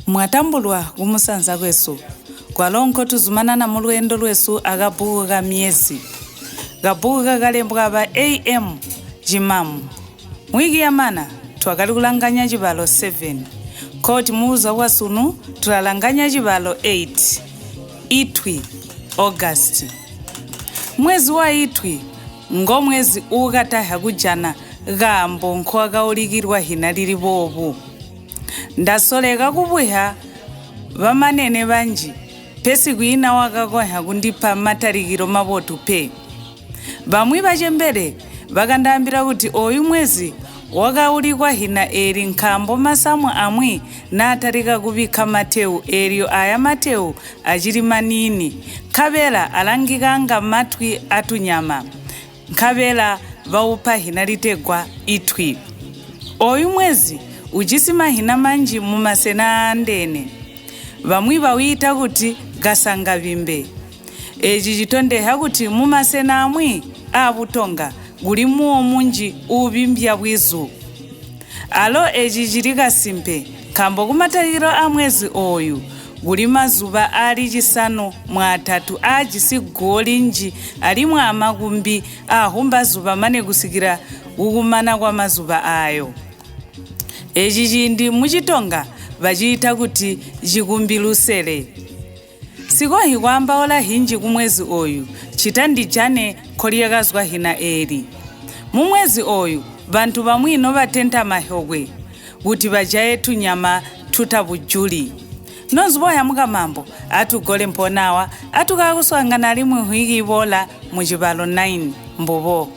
Mwatambulwa kumusanza kwesu kwalonko tuzumana na mulwendo lwesu akabuku ka Myezi kabuku kakalembwa pa AM Jimamu mwiki yamana twakali kulanganya Cibalo 7 koti muuza wasunu tulalanganya Cibalo 8 itwi August mwezi wa itwi ngo mwezi ukataha kujana gambo nkho kaulikirwa hina lili bobu ndasoleka kubwiha vamanene banji pesi kuina wakakoha kundipa matarikiro mabotu pe bamwi bachembere bakandambira kuti oyu mwezi wakaulikwa hina eri nkambo masamu amwi natarika kubika mateu eryo aya mateu achiri manini kabela alangikanga matwi atunyama kabela vaupa hina litegwa itwi oyu mwezi ujisima hina manji mumasena andene vamwi vawita kuti gasanga vimbe eji chitondeha kuti mumasena amwi abutonga guli muo munji ubimbya bwizu alo eji chilika simpe kambo kumataliro a mwezi oyu guli mazuba ali chisanu mwa 3 ajisi golinji alimwa amakumbi ahumba zuba mane kusikira ukumana kwa mazuba ayo eji chindi muchitonga vachita kuti chikumbilusele sikohi kwamba ola hinji kumwezi oyu chitandijane kholiyakazwa hina eri mumwezi oyu bantu bamwino batenta mahogwe kuti bajaye tunyama tutabujuli nozboya mukamambo atugole mponawa atukakuswangana limwe huiki ibola mu Cibalo 9 mbobo